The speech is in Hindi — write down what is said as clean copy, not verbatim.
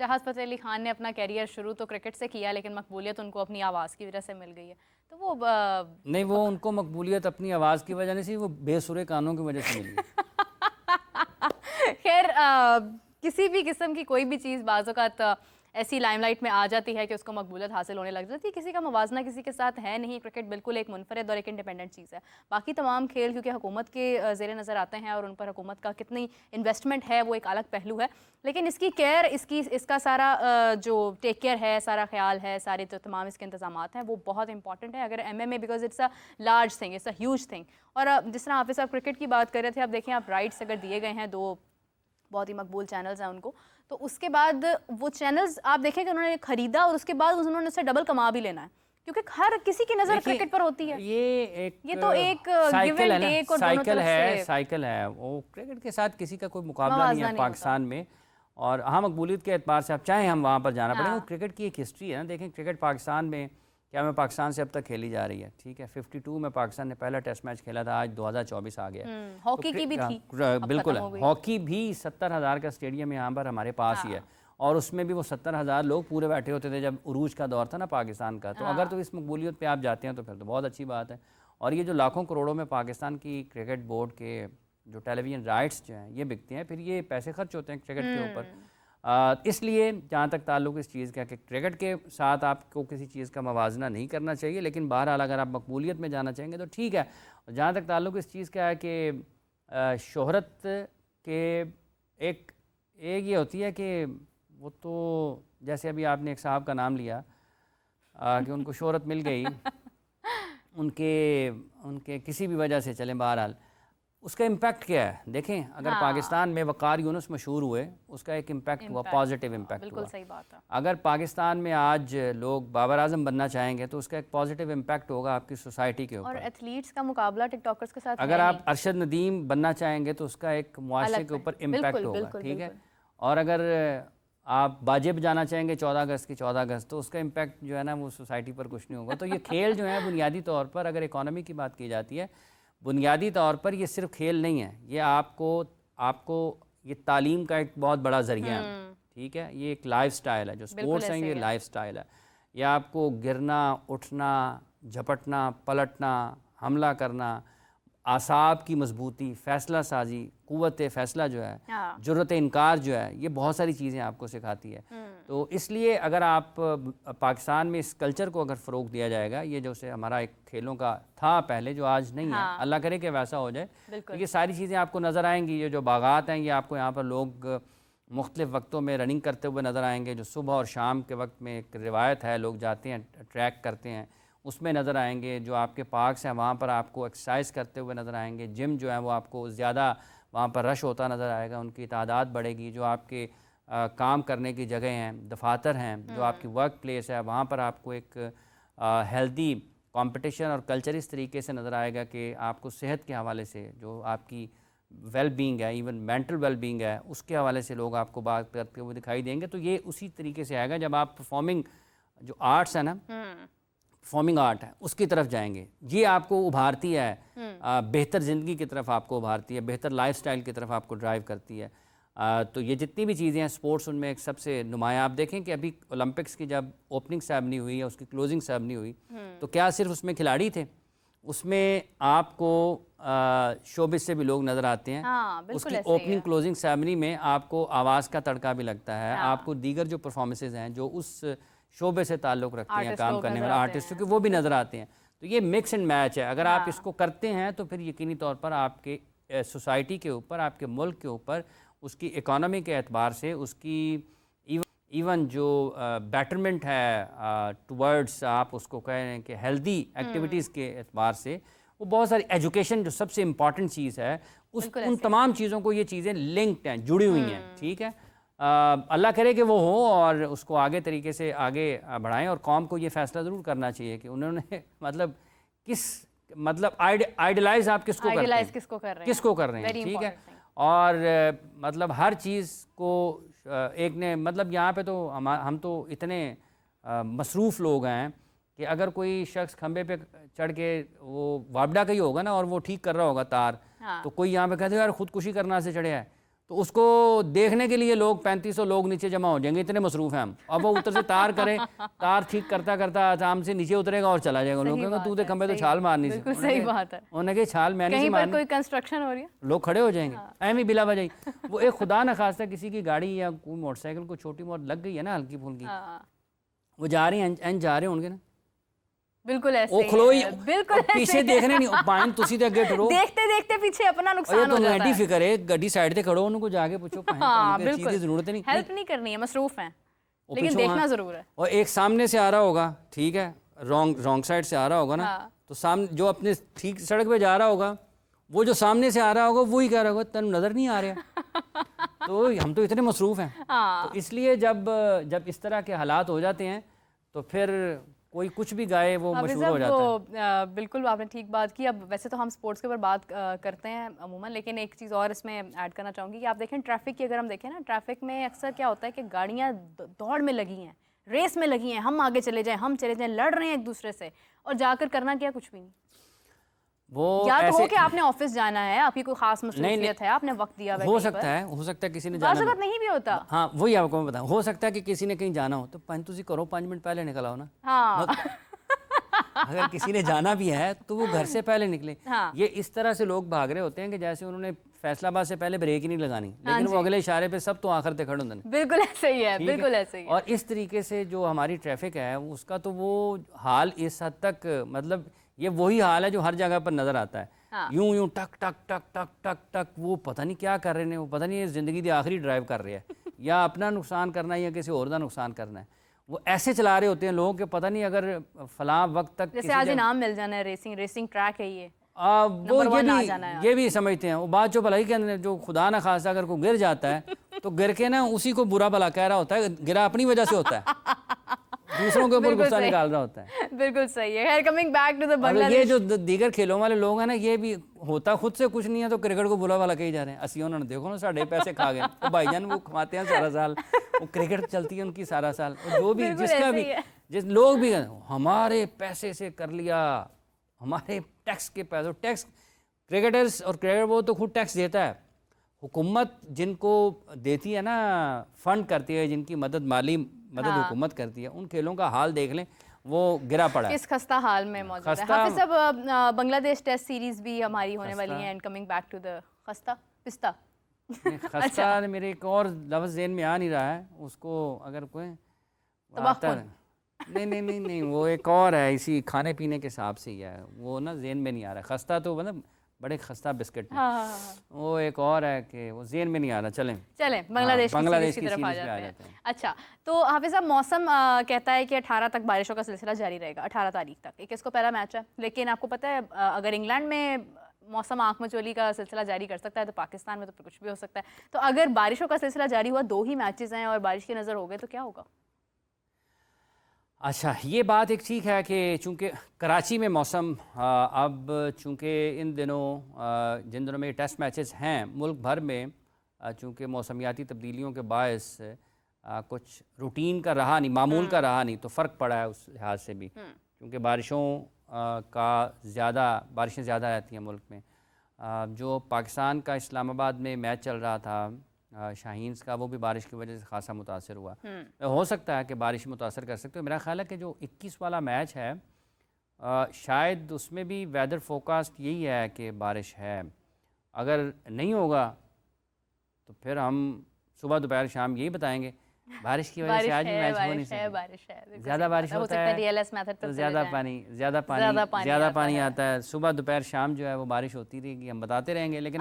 शहबाज फतेह अली खान ने अपना कैरियर शुरू तो क्रिकेट से किया, लेकिन मकबूलियत उनको अपनी आवाज़ की वजह से मिल गई है। तो वो नहीं, वो उनको मकबूलियत अपनी आवाज़ की वजह नहीं, वो बेसुरे कानों की वजह से मिली। खैर, किसी भी किस्म की कोई भी चीज़ बाज़ औक़ात ऐसी लाइमलाइट में आ जाती है कि उसको मकबूलियत हासिल होने लग जाती है। किसी का मवाजना किसी के साथ है नहीं। क्रिकेट बिल्कुल एक मुनफरद और एक इंडिपेंडेंट चीज़ है। बाकी तमाम खेल क्योंकि हुकूमत के ज़ेरे नज़र आते हैं और उन पर हुकूमत का कितनी इन्वेस्टमेंट है वो एक अलग पहलू है। लेकिन इसकी केयर, इसका सारा जो टेक केयर है, सारा ख्याल है, सारे जो तमाम इसके इंतजामात हैं वो बहुत इंपॉर्टेंट है। अगर MMA because it's a large thing, it's a huge thing. और जिस तरह हाफिज़ साहब क्रिकेट की बात कर रहे थे, अब देखें आप राइट्स अगर दिए गए हैं 2 बहुत ही मकबूल चैनल्स हैं उनको, तो उसके बाद वो चैनल्स आप देखें कि उन्होंने खरीदा और उसके बाद उन्होंने उससे डबल कमा भी लेना है, क्योंकि हर किसी की नज़र क्रिकेट पर होती है। ये तो एक गिव एंड टेक और दोनों तरफ से साइकिल है। वो क्रिकेट के साथ किसी का कोई मुकाबला नहीं है पाकिस्तान में। और हाँ, मकबूलियत के एतबार से आप चाहें हम वहाँ पर जाना पड़ेगा। क्रिकेट की एक हिस्ट्री है ना। देखें क्रिकेट पाकिस्तान में क्या में पाकिस्तान से अब तक खेली जा रही है, ठीक है। 52 में पाकिस्तान ने पहला टेस्ट मैच खेला था, आज 2024 आ गया। हॉकी की भी थी, बिल्कुल है। हॉकी भी 70,000 का स्टेडियम यहाँ पर हमारे पास ही है, और उसमें भी वो 70,000 लोग पूरे बैठे होते थे जब उरूज का दौर था ना पाकिस्तान का। तो अगर तो इस मकबूलियत पे आप जाते हैं तो फिर तो बहुत अच्छी बात है। और ये जो लाखों करोड़ों में पाकिस्तान की क्रिकेट बोर्ड के जो टेलीविज़न राइट्स जो हैं ये बिकते हैं, फिर ये पैसे खर्च होते हैं क्रिकेट के ऊपर। इसलिए जहाँ तक ताल्लुक़ इस चीज़ का कि क्रिकेट के साथ आपको किसी चीज़ का मवाजना नहीं करना चाहिए, लेकिन बहरहाल अगर आप मकबूलियत में जाना चाहेंगे तो ठीक है। जहाँ तक ताल्लुक़ इस चीज़ का है कि शोहरत के एक ये होती है कि वो तो जैसे अभी आपने एक साहब का नाम लिया कि उनको शोहरत मिल गई उनके किसी भी वजह से, चलें बहरहाल उसका इम्पैक्ट क्या है। देखें अगर पाकिस्तान में वक़ार यूनुस मशहूर हुए, उसका एक इम्पैक्ट हुआ, पॉजिटिव इम्पैक्ट हुआ। बिल्कुल सही बात है। अगर पाकिस्तान में आज लोग बाबर आजम बनना चाहेंगे तो उसका एक पॉजिटिव इम्पैक्ट होगा आपकी सोसाइटी के ऊपर। और एथलीट्स का मुकाबला टिकटॉकर्स के साथ अगर आप अरशद नदीम बनना चाहेंगे तो उसका एक मुआशरे के ऊपर इम्पैक्ट होगा, ठीक है। और अगर आप बाजिब जाना चाहेंगे 14 अगस्त की 14 अगस्त, तो उसका इम्पैक्ट जो है ना वो सोसाइटी पर कुछ नहीं होगा। तो ये खेल जो है बुनियादी तौर पर, अगर इकॉनमी की बात की जाती है, बुनियादी तौर पर ये सिर्फ खेल नहीं है, ये आपको ये तालीम का एक बहुत बड़ा ज़रिया है, ठीक है। ये एक लाइफ स्टाइल है, जो स्पोर्ट्स हैं ये लाइफ स्टाइल है। ये आपको गिरना, उठना, झपटना, पलटना, हमला करना, आसाब की मजबूती, फ़ैसला साजी, क़ुव्वत फ़ैसला जो है, जुर्रत इनकार जो है, ये बहुत सारी चीज़ें आपको सिखाती है। तो इसलिए अगर आप पाकिस्तान में इस कल्चर को अगर फ़रोग़ दिया जाएगा, ये जो से हमारा एक खेलों का था पहले जो आज नहीं है, अल्लाह करे कि वैसा हो जाए, तो ये सारी चीज़ें आपको नज़र आएंगी। ये जो बागात हैं ये आपको यहाँ पर लोग मुख्तलिफ़ वक्तों में रनिंग करते हुए नज़र आएंगे। जो सुबह और शाम के वक्त में एक रिवायत है, लोग जाते हैं ट्रैक करते हैं, उसमें नज़र आएंगे। जो आपके पार्क्स हैं वहाँ पर आपको एक्सरसाइज करते हुए नज़र आएंगे। जिम जो है वो आपको ज़्यादा वहाँ पर रश होता नज़र आएगा, उनकी तादाद बढ़ेगी। जो आपके काम करने की जगह हैं, दफातर हैं, जो आपकी वर्क प्लेस है, वहाँ पर आपको एक हेल्दी कंपटीशन और कल्चर इस तरीके से नज़र आएगा कि आपको सेहत के हवाले से जो आपकी वेल बींग है, इवन मेंटल वेल बींग है, उसके हवाले से लोग आपको बात करते हुए दिखाई देंगे। तो ये उसी तरीके से आएगा जब आप परफॉर्मिंग जो आर्ट्स है ना, परफॉर्मिंग आर्ट है, उसकी तरफ जाएंगे। ये आपको उभारती है, बेहतर ज़िंदगी की तरफ आपको उभारती है, बेहतर लाइफस्टाइल की तरफ आपको ड्राइव करती है। तो ये जितनी भी चीज़ें हैं स्पोर्ट्स, उनमें एक सबसे नुमाया आप देखें कि अभी ओलंपिक्स की जब ओपनिंग सेरेमनी हुई या उसकी क्लोजिंग सेरेमनी हुई, तो क्या सिर्फ उसमें खिलाड़ी थे, उसमें आपको शोबिस से भी लोग नज़र आते हैं। उसकी ओपनिंग क्लोजिंग सेरेमनी में आपको आवाज़ का तड़का भी लगता है। आपको दीगर जो परफॉर्मेंसेज हैं जो उस शोबे से ताल्लुक़ रखते हैं, काम करने वाले आर्टिस्टों के, वो भी नज़र आते हैं। तो ये मिक्स एंड मैच है। अगर आप इसको करते हैं तो फिर यकीनी तौर पर आपके सोसाइटी के ऊपर, आपके मुल्क के ऊपर, उसकी इकॉनमी के एतबार से, उसकी इवन जो बेटरमेंट है टुवर्ड्स आप उसको कह रहे हैं कि हेल्दी एक्टिविटीज़ के एतबार से, वो बहुत सारी एजुकेशन जो सबसे इम्पॉर्टेंट चीज़ है, उन तमाम चीज़ों को ये चीज़ें लिंक्ड हैं, जुड़ी हुई हैं, ठीक है। अल्लाह करे कि वो हो और उसको आगे तरीके से आगे बढ़ाएं। और कौम को ये फ़ैसला ज़रूर करना चाहिए कि उन्होंने मतलब आइडलाइज आप किसको कर रहे हैं, ठीक है। और मतलब हर चीज़ को एक ने मतलब यहाँ पे तो हम तो इतने मसरूफ़ लोग हैं कि अगर कोई शख्स खंबे पे चढ़ के वो वापडा का ही होगा ना और वो ठीक कर रहा होगा तार, तो कोई यहाँ पे कहते हैं यार खुदकुशी करना से चढ़े है, तो उसको देखने के लिए लोग 3500 लोग नीचे जमा हो जाएंगे, इतने मसरूफ़ हैं हम। अब वो ऊपर से तार करें, तार ठीक करता करता आराम से नीचे उतरेगा और चला जाएगा। लोग कहेंगे तू तो खंबे तो छाल मारनी बिल्कुल सही बात है। उन्होंने कहा छाल मैंने कहीं से पर मारनी, कोई कंस्ट्रक्शन हो रही है लोग खड़े हो जाएंगे ऐम ही बिला वजह। वो एक खुदा न खास्ता किसी की गाड़ी या कोई मोटरसाइकिल को छोटी मोट लग गई है ना हल्की फुल्की, वो जा रहे हैं जा रहे होंगे ना, बिल्कुल ऐसे ਉਹ ਖਲੋ ਹੀ बिल्कुल ਪਿੱਛੇ ਦੇਖਣੇ ਨਹੀਂ ਪਾਣ ਤੁਸੀਂ ਤੇ ਅੱਗੇ ਟਰੋ देखते देखते पीछे अपना नुकसान हो जाता है। ਫਿਕਰ ਹੈ ਗੱਡੀ ਸਾਈਡ ਤੇ ਖੜੋ ਉਹਨੂੰ ਕੋ ਜਾ ਕੇ ਪੁੱਛੋ ਪਾਣ हाँ, की चीज की जरूरत नहीं, हेल्प नहीं करनी है, मसरूफ हैं लेकिन पीछे देखना वहाँ- जरूर है। और एक सामने से आ रहा होगा, ठीक है, रॉन्ग साइड से आ रहा होगा ना, हाँ। तो सामने जो अपने ठीक सड़क पे जा रहा होगा, वो जो सामने से आ रहा होगा वही कह रहा होगा तेन नजर नहीं आ रहा। तो हम तो इतने मसरूफ हैं। हाँ। तो इसलिए जब इस तरह के हालात हो जाते हैं तो फिर कोई कुछ भी गाए वो मशहूर हो जाता है। बिल्कुल आपने ठीक बात की। अब वैसे तो हम स्पोर्ट्स के ऊपर बात करते हैं अमूमन, लेकिन एक चीज़ और इसमें ऐड करना चाहूँगी कि आप देखें ट्रैफिक की, अगर हम देखें ना, ट्रैफिक में अक्सर क्या होता है कि गाड़ियाँ दौड़ में लगी हैं, रेस में लगी हैं, हम आगे चले जाएं, हम चले जाएं, लड़ रहे हैं एक दूसरे से, और जाकर करना क्या, कुछ भी नहीं। वो या तो हो कि आपने ऑफिस जाना है, आपकी कोई खास मसरूफियत है, आपने वक्त दिया हो सकता है किसी ने जाना नहीं भी होता। हाँ वही आपको मैं बताऊँ, हो सकता है कि किसी ने कहीं जाना हो तो तुसी करो 5 मिनट पहले निकल आओ ना। हाँ। अगर किसी ने जाना भी है तो वो घर से पहले निकले। हाँ। ये इस तरह से लोग भाग रहे होते हैं कि जैसे उन्होंने फैसलाबाद से पहले ब्रेक ही नहीं लगानी, लेकिन वो अगले इशारे पे सब तो आखिर तक खड़े होंगे। बिल्कुल ऐसे ही है, बिल्कुल ऐसे ही है। और इस तरीके से जो हमारी ट्रैफिक है उसका तो वो हाल इस हद तक, मतलब ये वही हाल है जो हर जगह पर नजर आता है। हाँ। यूं यूं टक टक टक टक टक टक, वो पता नहीं क्या कर रहे हैं, वो पता नहीं ये जिंदगी की आखिरी ड्राइव कर रहे हैं या अपना नुकसान करना है या किसी और का नुकसान करना है। वो ऐसे चला रहे होते हैं लोगों के, पता नहीं अगर फलां वक्त तक जैसे आज इनाम मिल जाना है, रेसिंग ट्रैक है ये, वो ये भी समझते हैं। वो बात जो भलाई के अंदर जो खुदा न खासा अगर कोई गिर जाता है तो गिर के ना उसी को बुरा भला कह रहा होता है, गिरा अपनी वजह से होता है, दूसरों के ऊपर गुस्सा निकाल रहा होता है। बिल्कुल सही है। खैर, coming back to the Bangladesh, ये जो दीगर खेलों वाले लोग हैं ना, ये भी होता खुद से कुछ नहीं है तो क्रिकेट को बुरा भला कही जा रहे हैं। असी उन्होंने देखो ना साढ़े पैसे खा गए, तो भाईजान वो कमाते हैं सारा साल, वो क्रिकेट चलती है उनकी सारा साल, और जो भी जिसका भी जिस लोग भी हमारे पैसे से कर लिया, हमारे टैक्स के पैसे, टैक्स क्रिकेटर्स और क्रिकेटर वो तो खुद टैक्स देता है। हुकूमत जिनको देती है ना, फंड करती है, जिनकी माली मदद हुकूमत करती है, उन खेलों का हाल देख लें, वो गिरा पड़ा है, किस खस्ता हाल में मौजूद है। हाफिज साहब, बांग्लादेश टेस्ट सीरीज भी हमारी होने वाली है, and coming back to the खस्ता पिस्ता खस्ता मेरे एक और लफ्ज़ ज़हन में आ नहीं रहा है, उसको अगर कोई नहीं वो एक और है, इसी खाने पीने के हिसाब से ही है, वो ना ज़हन में नहीं आ रहा। खस्ता तो मतलब बड़े खस्ता बिस्किट में। हाँ। वो एक और है कि वो ज़हन में नहीं आ रहा। चलें बांग्लादेश की तरफ आ जाते हैं। अच्छा, तो हाफिज साहब, मौसम कहता है कि 18 तक बारिशों का सिलसिला जारी रहेगा, 18 तारीख तक। 21 को पहला मैच है, लेकिन आपको पता है अगर इंग्लैंड में मौसम आँख मचोली का सिलसिला जारी कर सकता है तो पाकिस्तान में तो कुछ भी हो सकता है। तो अगर बारिशों का सिलसिला जारी हुआ, 2 ही मैचेस हैं और बारिश की नज़र हो गए, तो क्या होगा? अच्छा, ये बात एक ठीक है कि चूँकि कराची में मौसम अब चूँकि इन दिनों जिन दिनों में टेस्ट मैचेस हैं मुल्क भर में, चूँकि मौसमियाती तब्दीलियों के बायस कुछ रूटीन का रहा नहीं, मामूल का रहा नहीं, तो फ़र्क पड़ा है उस लिहाज से भी, क्योंकि बारिशें ज़्यादा रहती हैं मुल्क में। जो पाकिस्तान का इस्लामाबाद में मैच चल रहा था शाहीन्स का, वो भी बारिश की वजह से खासा मुतासर हुआ। हो सकता है कि बारिश मुतासर कर सकते हो। मेरा ख्याल है कि जो 21 वाला मैच है शायद उसमें भी वेदर फोरकास्ट यही है कि बारिश है। अगर नहीं होगा तो फिर हम सुबह दोपहर शाम यही बताएंगे बारिश की वजह से आज भी मैच हो नहीं सकता। ज़्यादा बारिश होता है तो ज़्यादा पानी आता है, सुबह दोपहर शाम जो है वो बारिश होती रहेगी, हम बताते रहेंगे। लेकिन